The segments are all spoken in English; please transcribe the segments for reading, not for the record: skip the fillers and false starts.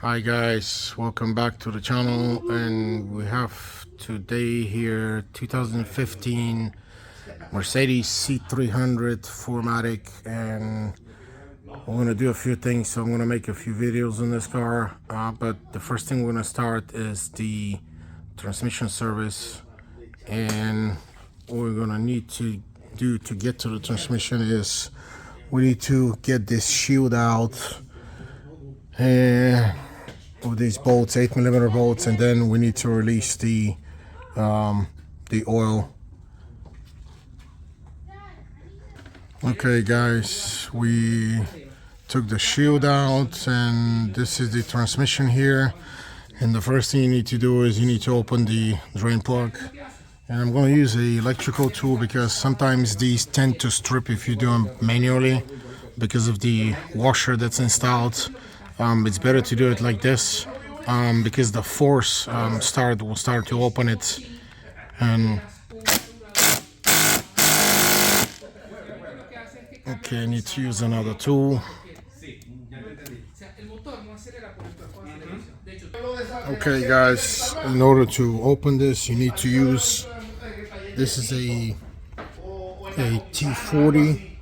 Hi guys, welcome back to the channel, and we have today here 2015 Mercedes C300 4MATIC, and we're gonna do a few things. So I'm gonna make a few videos on this car, but the first thing we're gonna start is the transmission service. And what we're gonna need to do to get to the transmission is we need to get this shield out and with these bolts, 8mm bolts, and then we need to release the oil. Okay guys, we took the shield out, and this is the transmission here. And the first thing you need to do is you need to open the drain plug. And I'm going to use a electrical tool because sometimes these tend to strip if you do them manually because of the washer that's installed. It's better to do it like this because the force will start to open it. And okay, I need to use another tool. Okay guys, in order to open this you need to use, this is a T40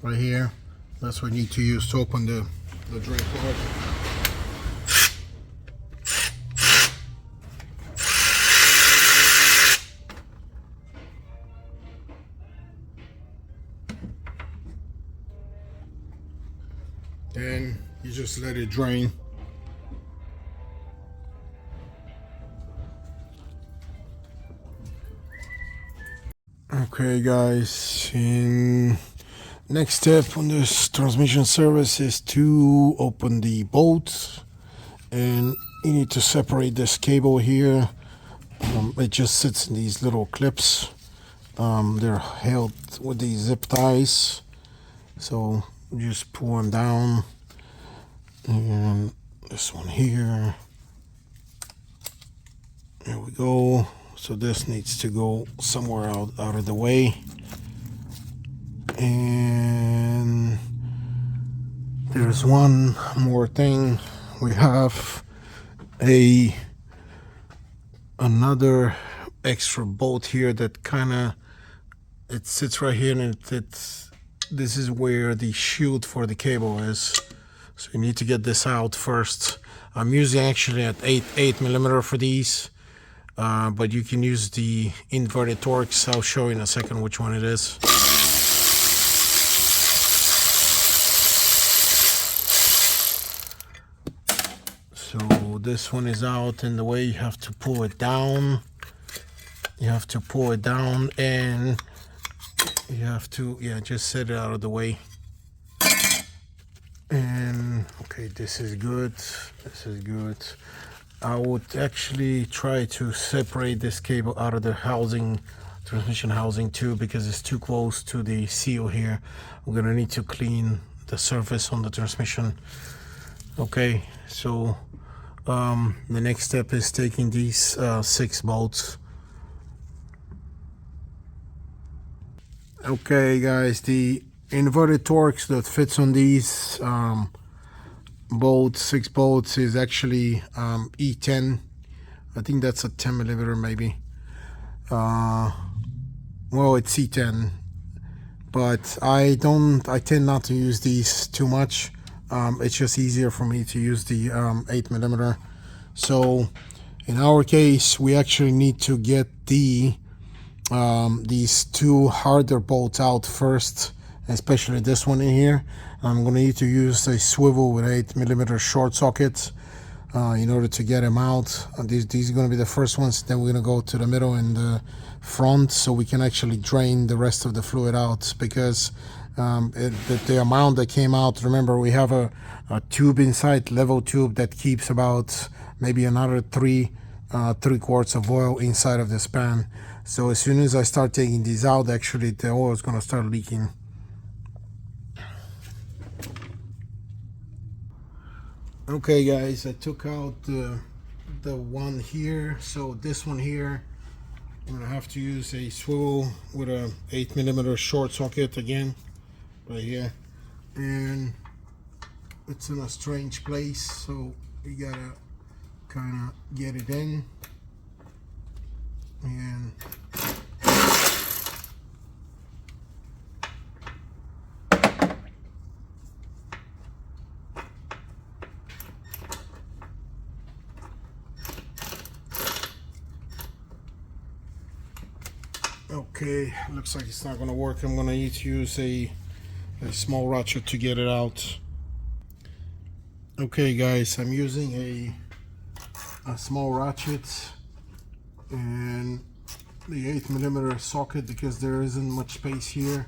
right here. That's what you need to use to open the drain plug. And you just let it drain. Okay guys, in next step on this transmission service is to open the bolts, and you need to separate this cable here. It just sits in these little clips. They're held with these zip ties, so just pull them down. And this one here, there we go. So this needs to go somewhere out of the way. And there's one more thing. We have another extra bolt here that it sits right here, and this is where the shield for the cable is. So you need to get this out first. I'm using actually at 8mm for these. But you can use the inverted Torx. I'll show you in a second which one it is. So this one is out, and the way you have to pull it down, and you have to, just set it out of the way. And okay, this is good. I would actually try to separate this cable out of the transmission housing too, because it's too close to the seal here. I'm gonna need to clean the surface on the transmission. Okay, so the next step is taking these 6 bolts. Okay guys, the inverted Torx that fits on these bolts, 6 bolts, is actually E10. I think that's a 10mm maybe. Well, it's E10, but I tend not to use these too much. It's just easier for me to use the 8mm. So in our case, we actually need to get these 2 harder bolts out first, especially this one in here. I'm going to need to use a swivel with 8mm short sockets in order to get them out. These are going to be the first ones. Then we're going to go to the middle and the front, so we can actually drain the rest of the fluid out, because the amount that came out, remember we have a tube inside, level tube, that keeps about maybe another 3 quarts of oil inside of this pan. So as soon as I start taking these out, actually the oil is going to start leaking. Okay guys, I took out the one here. So this one here, I'm gonna have to use a swivel with a 8mm short socket again, right here. And it's in a strange place, so you gotta kind of get it in. And okay, looks like it's not gonna work. I'm gonna need to use a small ratchet to get it out. Okay guys, I'm using a small ratchet and the 8mm socket because there isn't much space here,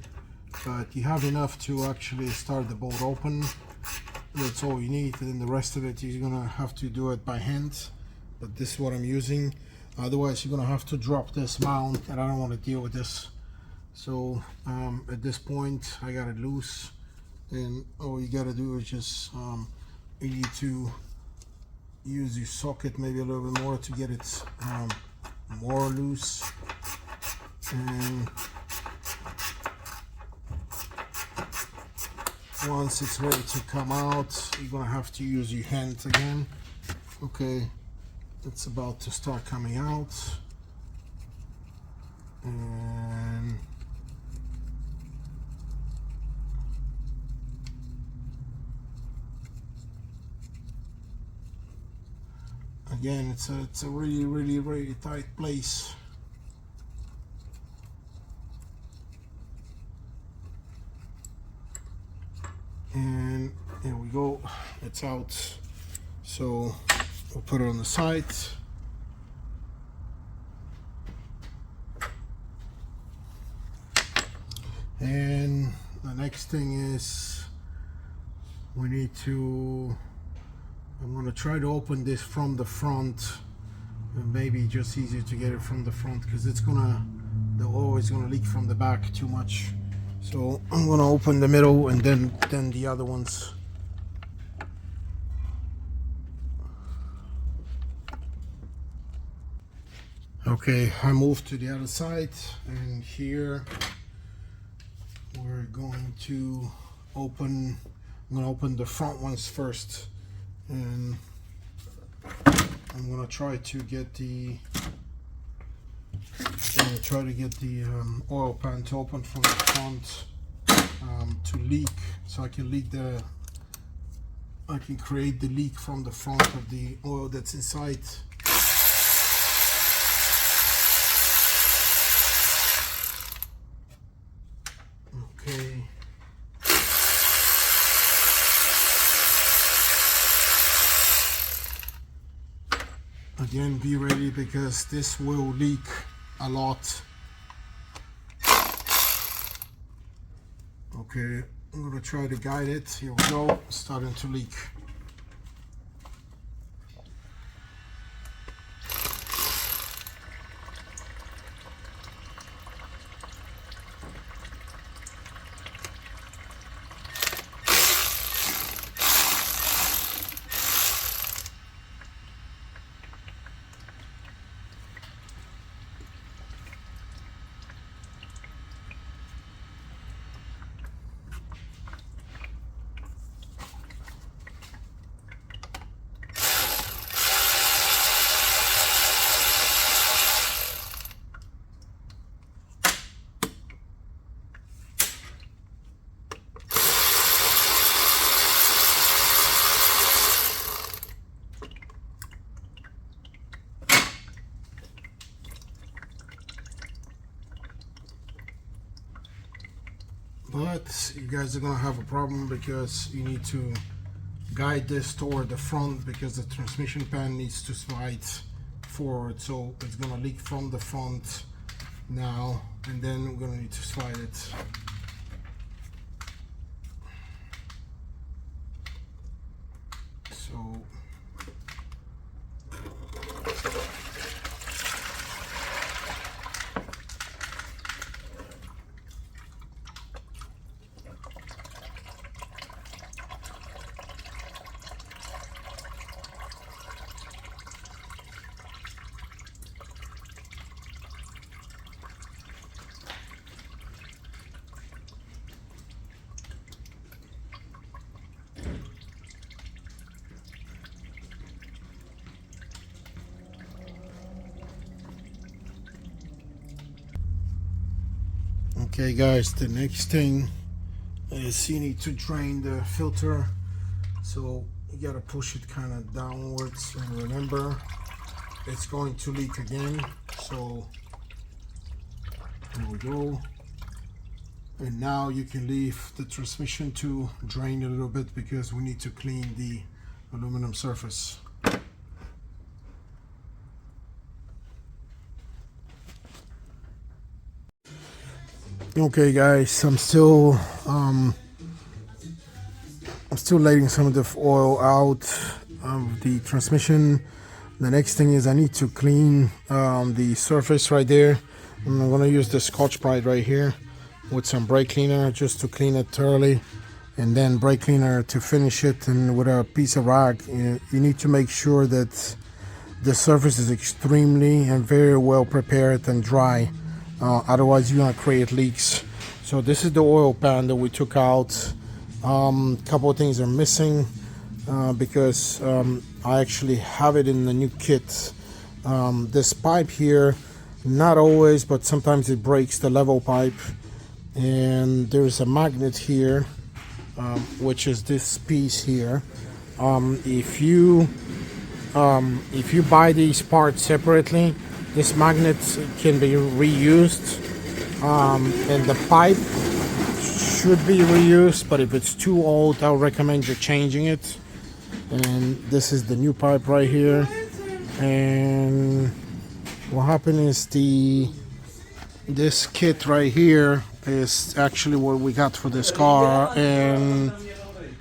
but you have enough to actually start the bolt open. That's all you need, and then the rest of it you're gonna have to do it by hand, but this is what I'm using. Otherwise you're gonna have to drop this mount, and I don't want to deal with this. So at this point I got it loose, and all you gotta do is just you need to use your socket maybe a little bit more to get it more loose. And once it's ready to come out, you're gonna have to use your hand again. Okay, it's about to start coming out, and again, it's a really tight place. And here we go, it's out. So we'll put it on the side. And the next thing is we need to, I'm going to try to open this from the front, and maybe just easier to get it from the front because it's gonna, the oil is gonna leak from the back too much. So I'm gonna open the middle and then the other ones. Okay, I moved to the other side, and here we're going to open, I'm gonna open the front ones first, and I'm gonna try to get the oil pan to open from the front to leak, so I can create the leak from the front of the oil that's inside. Okay. Again, be ready because this will leak a lot. Okay, I'm gonna try to guide it. Here we go, it's starting to leak. But you guys are gonna have a problem because you need to guide this toward the front because the transmission pan needs to slide forward, so it's gonna leak from the front now, and then we're gonna need to slide it. So Okay guys, the next thing is you need to drain the filter. So you gotta push it kind of downwards, and remember it's going to leak again. So there we go. And now you can leave the transmission to drain a little bit because we need to clean the aluminum surface. Okay guys, I'm still letting some of the oil out of the transmission. The next thing is I need to clean the surface right there. I'm gonna use the Scotch-Brite right here with some brake cleaner just to clean it thoroughly, and then brake cleaner to finish it. And with a piece of rag, you need to make sure that the surface is extremely and very well prepared and dry. Otherwise you're gonna create leaks. So this is the oil pan that we took out. Couple of things are missing because I actually have it in the new kit. This pipe here, not always, but sometimes it breaks, the level pipe. And there's a magnet here, which is this piece here. If you buy these parts separately, this magnet can be reused, and the pipe should be reused, but if it's too old, I'll recommend you changing it. And this is the new pipe right here. And what happened is this kit right here is actually what we got for this car, and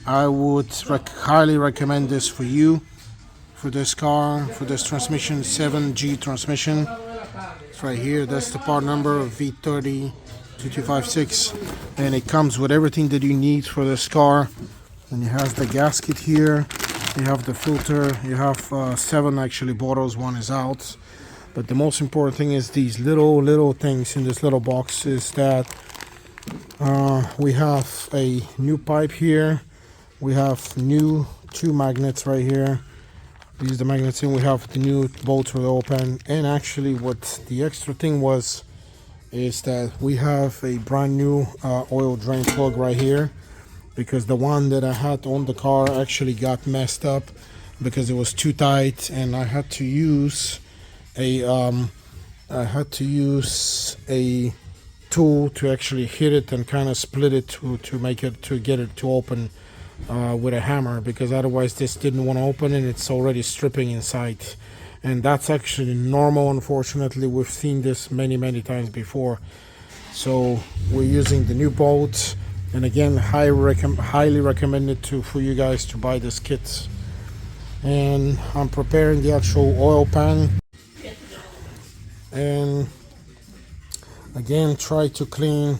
I would highly recommend this for you. For this car, for this transmission, 7G transmission. It's right here. That's the part number V30-2256, and it comes with everything that you need for this car. And it has the gasket here. You have the filter. You have 7 actually bottles. One is out. But the most important thing is these little things in this little box is that we have a new pipe here. We have new 2 magnets right here. These are the magnets, and we have the new bolts for the oil pan. And actually what the extra thing was is that we have a brand new oil drain plug right here, because the one that I had on the car actually got messed up because it was too tight, and I had to use a tool to actually hit it and kind of split it to get it to open with a hammer, because otherwise this didn't want to open and it's already stripping inside. And that's actually normal. Unfortunately, we've seen this many times before. So we're using the new bolts, and again, highly recommended for you guys to buy this kit. And I'm preparing the actual oil pan, and again, try to clean.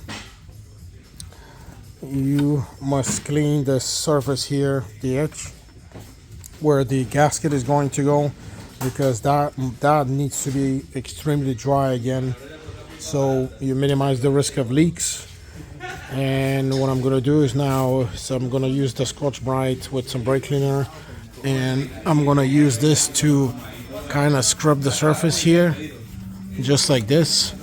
You must clean the surface here, the edge where the gasket is going to go, because that needs to be extremely dry again, so you minimize the risk of leaks. And what I'm going to do is I'm going to use the Scotch-Brite with some brake cleaner, and I'm going to use this to kind of scrub the surface here, just like this.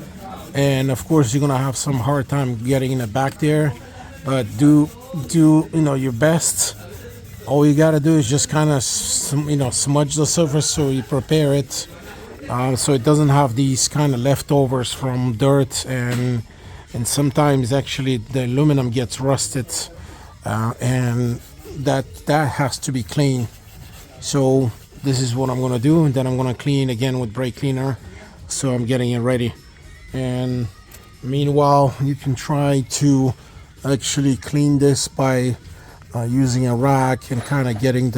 And of course you're going to have some hard time getting it back there, but do your best. All you got to do is just kind of smudge the surface so you prepare it, so it doesn't have these kind of leftovers from dirt, and sometimes actually the aluminum gets rusted, and that has to be clean. So this is what I'm going to do, and then I'm going to clean again with brake cleaner. So I'm getting it ready, and meanwhile you can try to actually clean this by using a rag and kind of getting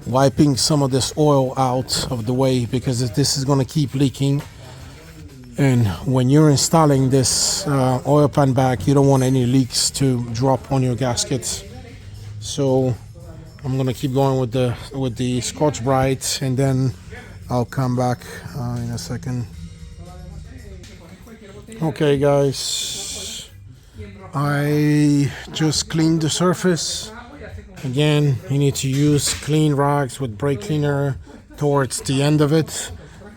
wiping some of this oil out of the way, because this is going to keep leaking. And when you're installing this oil pan back, you don't want any leaks to drop on your gaskets. So I'm going to keep going with the Scotch-Brite, and then I'll come back in a second. Okay guys, I just cleaned the surface. Again, you need to use clean rags with brake cleaner towards the end of it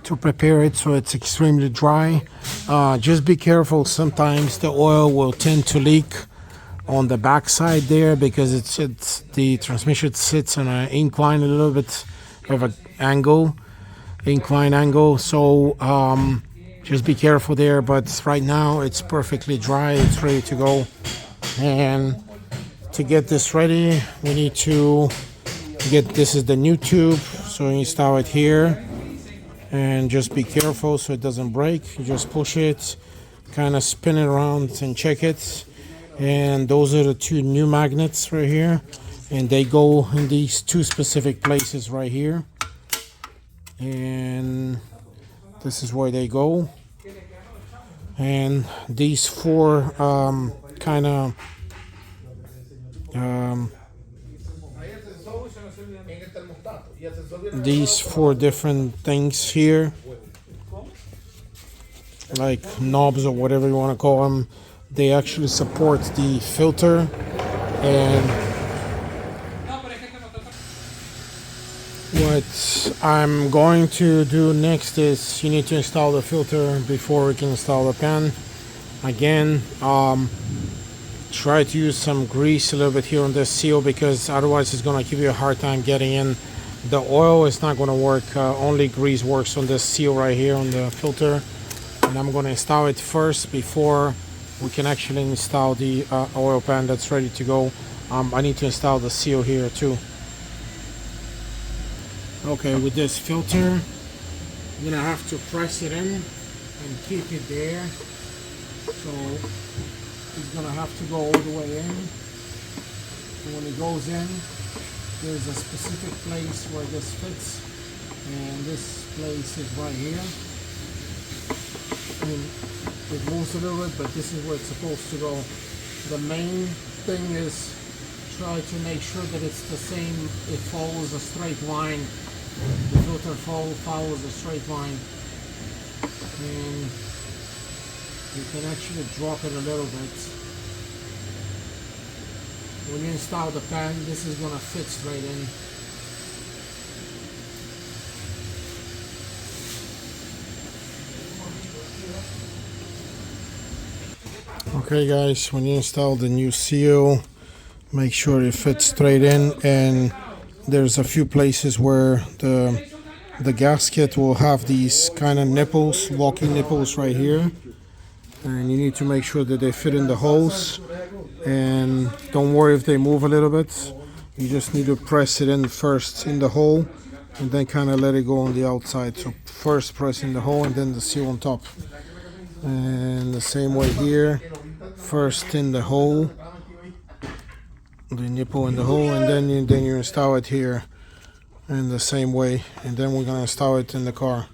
to prepare it so it's extremely dry. Just be careful, sometimes the oil will tend to leak on the back side there because it's the transmission sits on an incline, a little bit of an incline angle, so just be careful there. But right now it's perfectly dry, it's ready to go. And to get this ready, we need to get, this is the new tube, so you install it here and just be careful so it doesn't break. You just push it, kind of spin it around and check it. And those are the two new magnets right here, and they go in these two specific places right here, and this is where they go. And these four these four different things here, like knobs or whatever you want to call them, they actually support the filter. And what I'm going to do next is you need to install the filter before we can install the pan. Again, try to use some grease a little bit here on this seal, because otherwise it's going to give you a hard time getting in the oil. It's not going to work. Only grease works on this seal right here on the filter. And I'm going to install it first before we can actually install the oil pan that's ready to go. I need to install the seal here too. Okay, with this filter, you're gonna have to press it in and keep it there. So it's gonna have to go all the way in. And when it goes in, there's a specific place where this fits, and this place is right here. I mean, it moves a little bit, but this is where it's supposed to go. The main thing is try to make sure that it's the same, it follows a straight line. The filter follows a straight line, and you can actually drop it a little bit. When you install the pan, this is going to fit straight in. Okay guys, when you install the new seal, make sure it fits straight in, and there's a few places where the gasket will have these kind of nipples, locking nipples right here, and you need to make sure that they fit in the holes. And don't worry if they move a little bit, you just need to press it in first in the hole and then kind of let it go on the outside. So first press in the hole and then the seal on top, and the same way here, first in the hole, the nipple in the hole, and then you install it here in the same way, and then we're gonna install it in the car.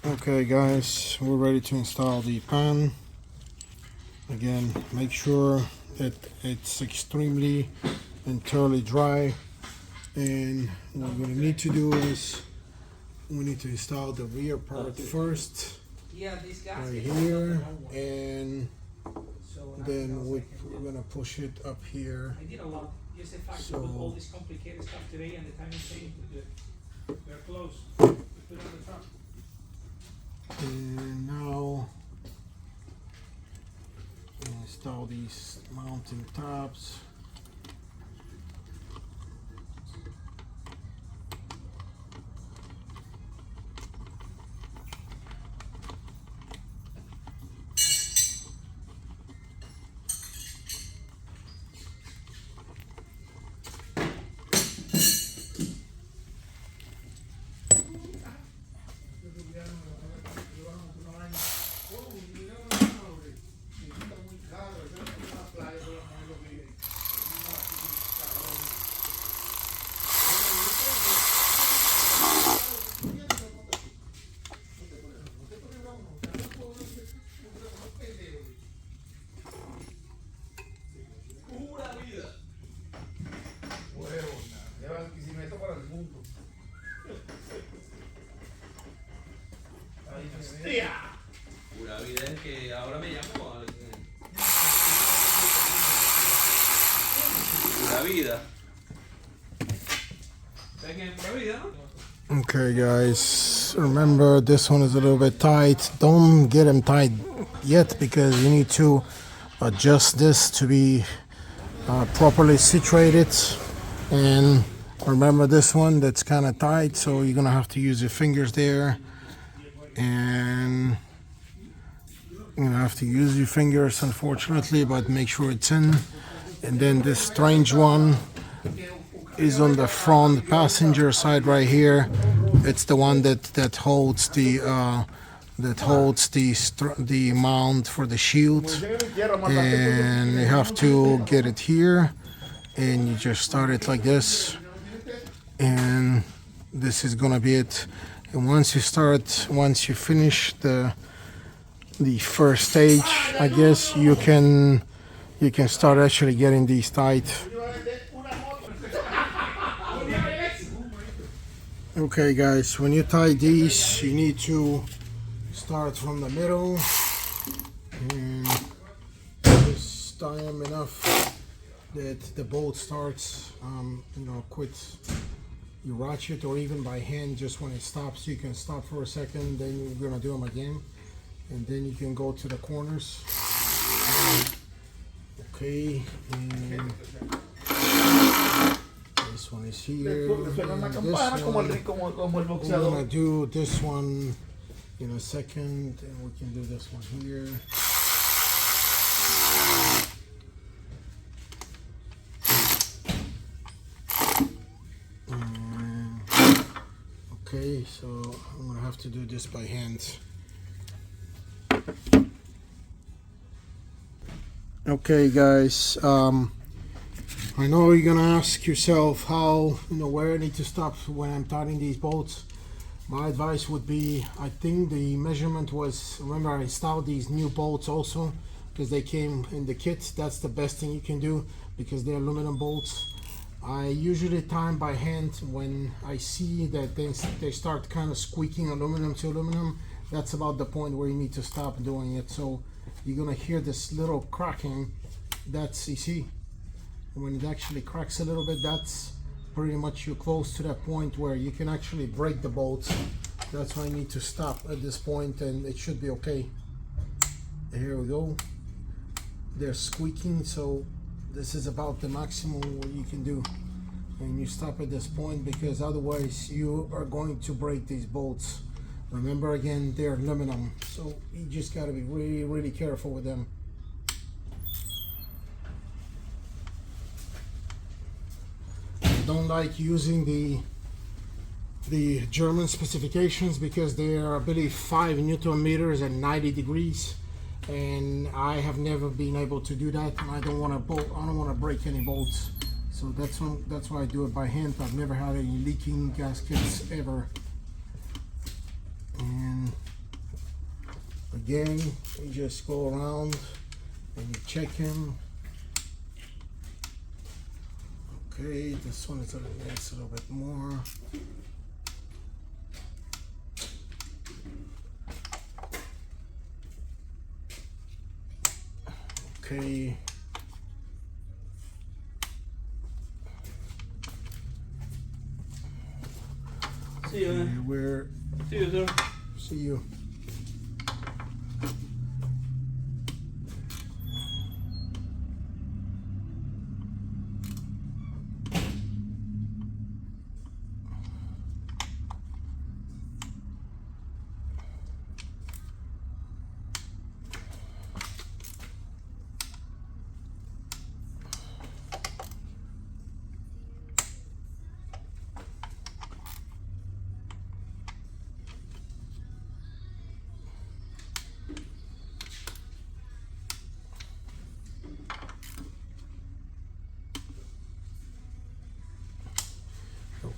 Okay guys, we're ready to install the pan. Again, make sure that it's extremely and thoroughly dry, and what we're gonna need to do is we need to install the rear part first right here, and then we're gonna push it up here. Just the fact with all this complicated stuff today and the time is changed, they're close. Put on the truck. And now install these mounting tabs. Pura vida es que ahora me llamo. Pura vida. ¿Sabes quién es pura vida, no? Okay guys, remember this one is a little bit tight. Don't get them tight yet because you need to adjust this to be properly situated. And remember this one that's kind of tight, so you're gonna have to use your fingers there, and you're gonna have to use your fingers unfortunately, but make sure it's in. And then this strange one is on the front passenger side right here. It's the one that holds the the mount for the shield, and you have to get it here, and you just start it like this, and this is gonna be it. And once you finish the first stage, I guess you can start actually getting these tight. Okay guys, when you tie these, you need to start from the middle and just tie them enough that the bolt starts, quit. You ratchet, or even by hand, just when it stops, you can stop for a second, then you're gonna do them again, and then you can go to the corners. Okay, and this one is here. And this one, we're gonna do this one in a second, and we can do this one here. Okay, so I'm gonna have to do this by hand. Okay guys, I know you're gonna ask yourself how, where I need to stop when I'm tightening these bolts. My advice would be, I think the measurement was, remember I installed these new bolts also because they came in the kit. That's the best thing you can do because they're aluminum bolts. I usually tie them by hand when I see that they start kind of squeaking aluminum to aluminum. That's about the point where you need to stop doing it. So you're gonna hear this little cracking. That's, you see, when it actually cracks a little bit, that's pretty much you're close to that point where you can actually break the bolts. That's why I need to stop at this point, and it should be okay. Here we go. They're squeaking, so this is about the maximum what you can do. And you stop at this point because otherwise you are going to break these bolts. Remember, again, they're aluminum, so you just got to be really, really careful with them. I don't like using the German specifications because they are, I believe, 5 Newton meters and 90 degrees, and I have never been able to do that, and I don't want to break any bolts. So that's why I do it by hand. I've never had any leaking gaskets ever. And again, you just go around and you check him. Okay, this one is a little bit more. Okay. See you, man. Where? See you, sir. See you.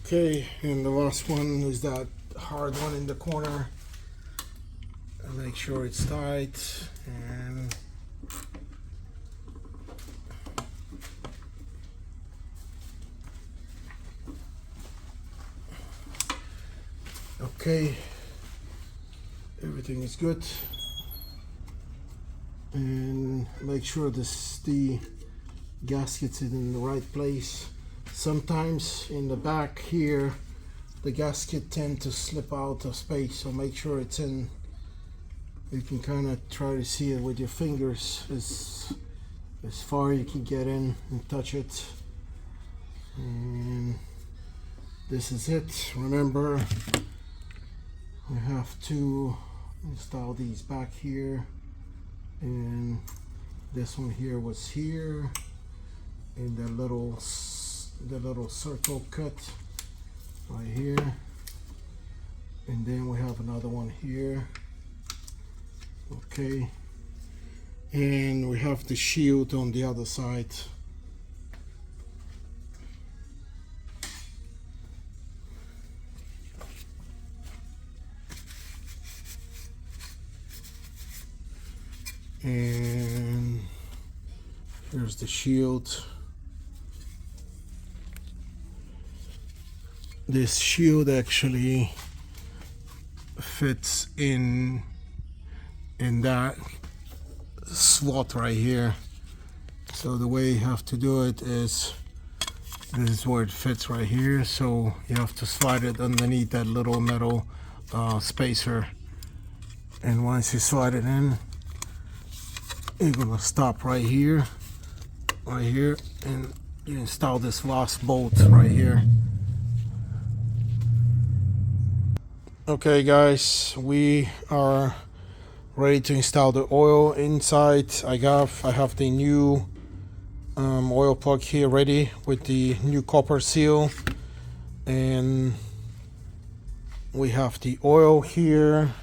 Okay, and the last one is that hard one in the corner. Make sure it's tight, and okay, everything is good. And make sure the gasket is in the right place. Sometimes in the back here the gasket tend to slip out of space, so make sure it's in. You can kind of try to see it with your fingers as far you can get in and touch it. And this is it. Remember, we have to install these back here, and this one here was here, and the little circle cut right here, and then we have another one here. Okay, and we have the shield on the other side. And here's the shield. This shield actually fits in that slot right here. So the way you have to do it is, this is where it fits right here. So you have to slide it underneath that little metal spacer. And once you slide it in, you're gonna stop right here, and you install this last bolt right here. Okay guys, we are ready to install the oil inside. I have the new oil plug here ready with the new copper seal, and we have the oil here.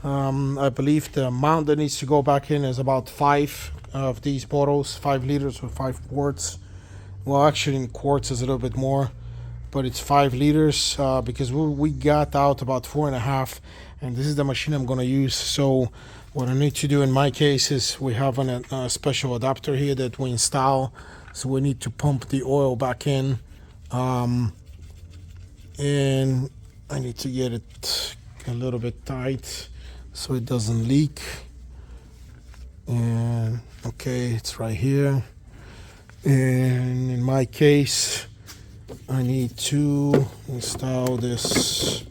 I believe the amount that needs to go back in is about 5 of these bottles, 5 liters with 5 quarts. Well, actually in quarts is a little bit more, but it's 5 liters because we got out about 4.5, and this is the machine I'm gonna use. So what I need to do in my case is we have a special adapter here that we install, so we need to pump the oil back in, and I need to get it a little bit tight so it doesn't leak. And okay, it's right here. And in my case, I need to install this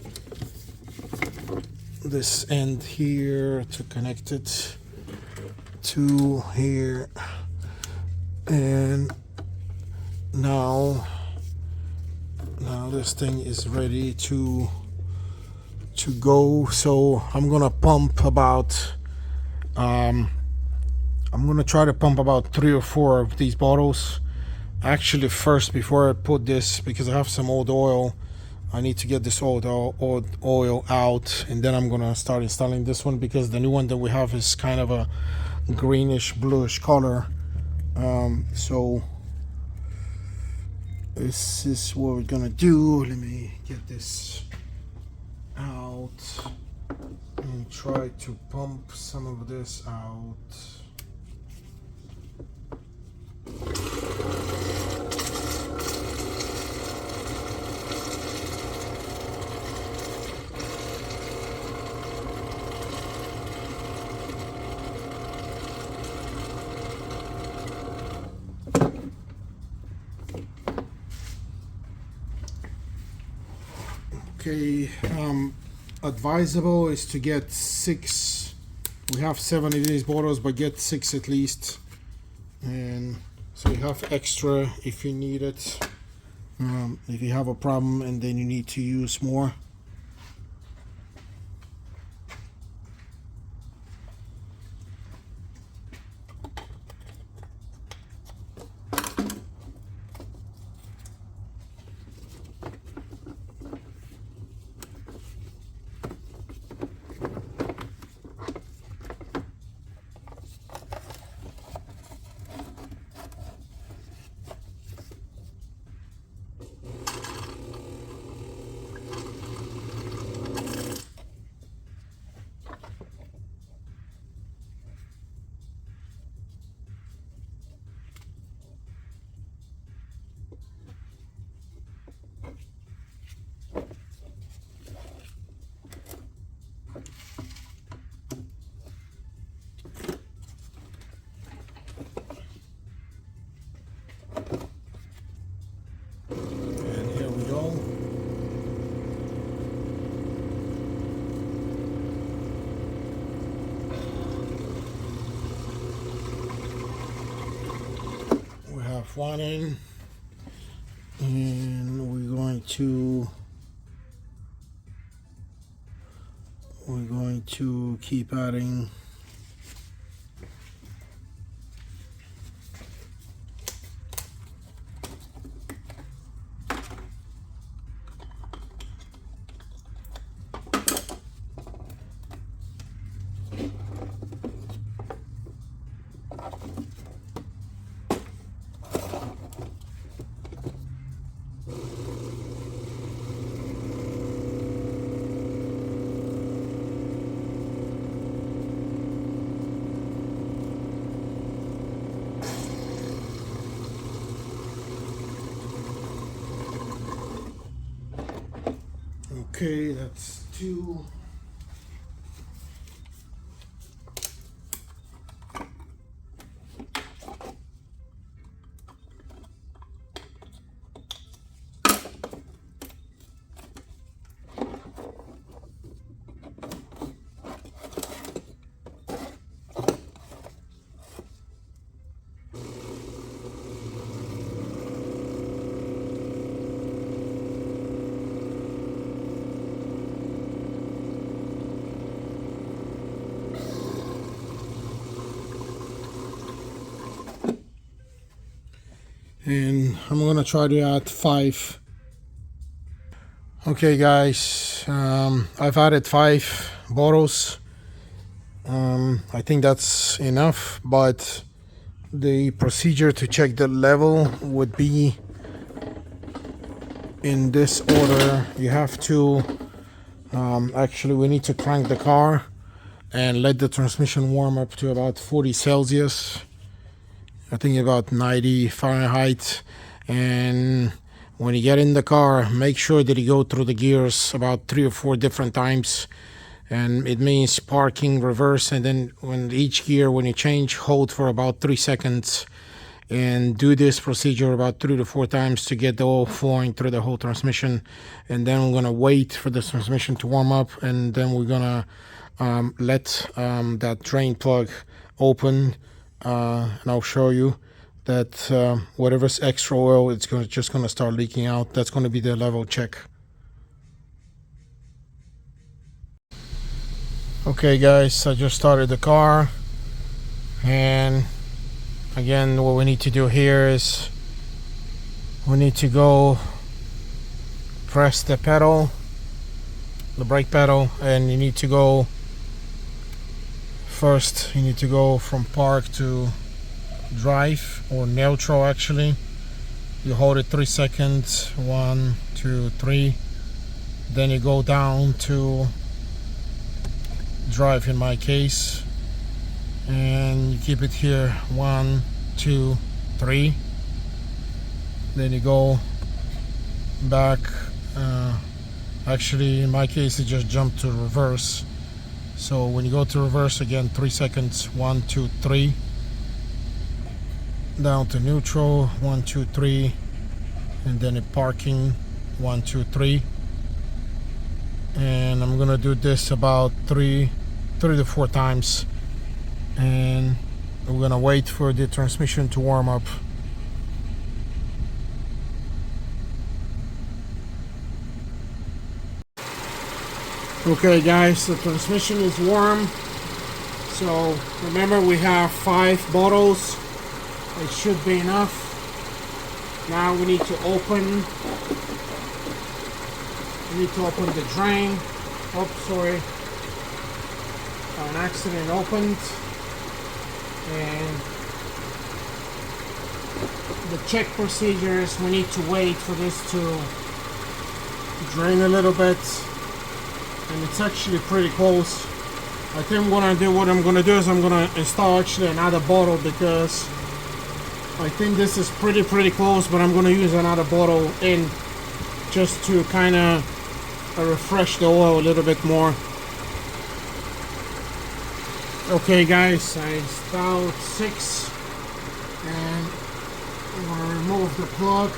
end here to connect it to here. And now this thing is ready to go. So I'm gonna pump about I'm gonna try to pump about 3 or 4 of these bottles. Actually, first, before I put this, because I have some old oil, I need to get this old oil out, and then I'm gonna start installing this one, because the new one that we have is kind of a greenish bluish color. So this is what we're gonna do. Let me get this out and try to pump some of this out. Okay, advisable is to get 6. We have 7 of these bottles, but get 6 at least. And so you have extra if you need it, if you have a problem and then you need to use more. off one end, and we're going to keep adding. Okay, that's two. And I'm gonna try to add 5. Okay guys, I've added 5 bottles. I think that's enough, but the procedure to check the level would be in this order. You have to actually, we need to crank the car and let the transmission warm up to about 40 Celsius. I think about 90 Fahrenheit. And when you get in the car, make sure that you go through the gears about 3 or 4 different times. And it means parking, reverse, and then when each gear, when you change, hold for about 3 seconds. And do this procedure about 3 to 4 times to get the oil flowing through the whole transmission. And then we're gonna wait for the transmission to warm up, and then we're gonna let that drain plug open, and I'll show you that whatever's extra oil, it's just gonna start leaking out. That's gonna be the level check. Okay guys, I just started the car, and again, what we need to do here is we need to go press the pedal, the brake pedal, and you need to go first, you need to go from park to drive, or neutral actually. You hold it 3 seconds, 1, 2, 3. Then you go down to drive in my case, and you keep it here 1, 2, 3. Then you go back, actually in my case it just jumped to reverse. So when you go to reverse again, 3 seconds, 1, 2, 3. Down to neutral, 1, 2, 3. And then a parking, 1, 2, 3. And I'm gonna do this about 3 to 4 times, and we're gonna wait for the transmission to warm up. Okay guys, the transmission is warm. So remember, we have 5 bottles. It should be enough. Now we need to open the drain. Oh, sorry, an accident opened. And the check procedures, we need to wait for this to drain a little bit, and it's actually pretty close. I think what I'm gonna do is I'm gonna install actually another bottle, because I think this is pretty close, but I'm gonna use another bottle in just to kind of refresh the oil a little bit more. Okay guys, I installed 6, and I'm gonna remove the plug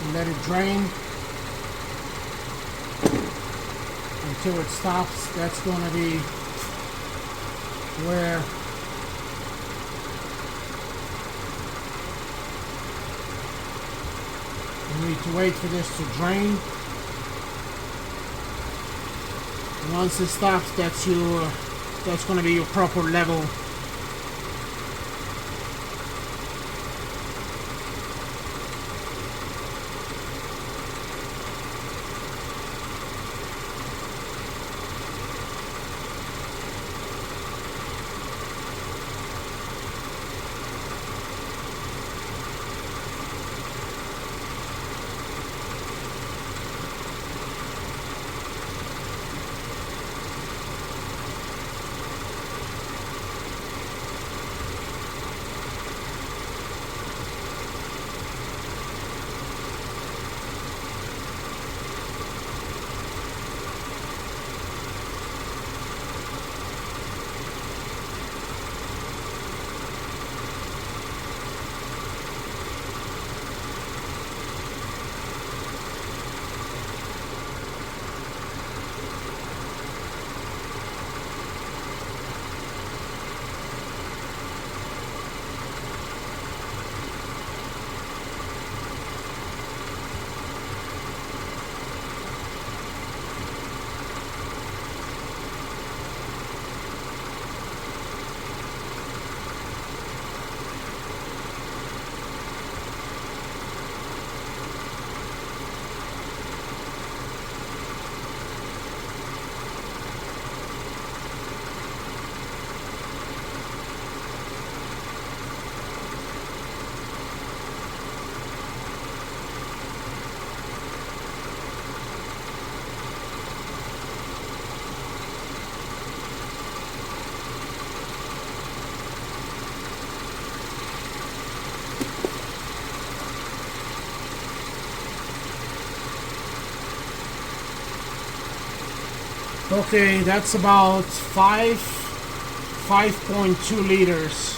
and let it drain until it stops. That's gonna be where You need to wait for this to drain. And once it stops, that's going to be your proper level. Okay, that's about 5.2 liters.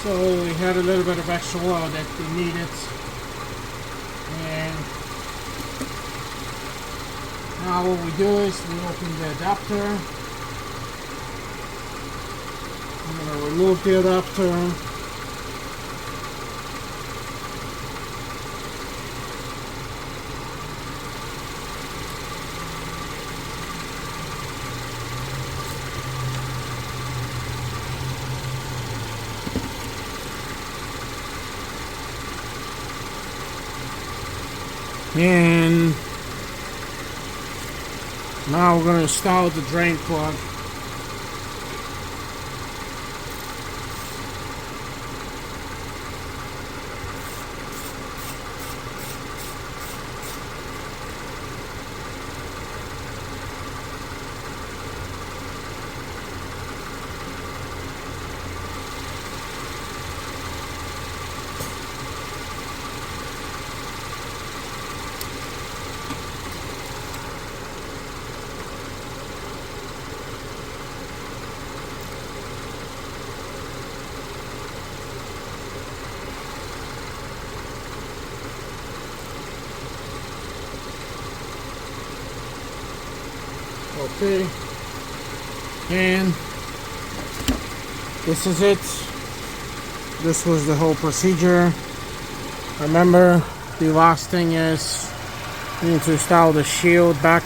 So we had a little bit of extra oil that we needed. And now what we do is we open the adapter. I'm going to remove the adapter. And now we're going to install the drain plug. Okay, and this is it. This was the whole procedure. Remember, the last thing is you need to install the shield back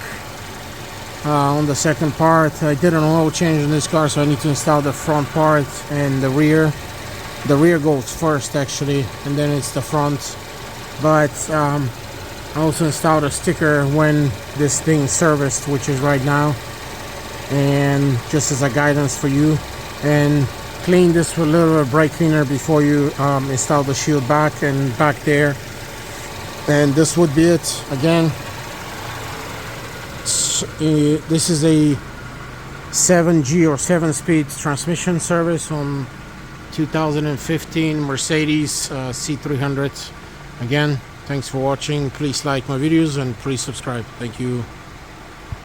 on the second part. I did an oil change in this car, so I need to install the front part and the rear. The rear goes first actually, and then it's the front. But I also installed a sticker when this thing serviced, which is right now, and just as a guidance for you. And clean this with a little brake cleaner before you install the shield back and back there. And this would be it. Again, this is a 7G or 7-speed transmission service on 2015 Mercedes C300. Again, thanks for watching. Please like my videos and please subscribe. Thank you.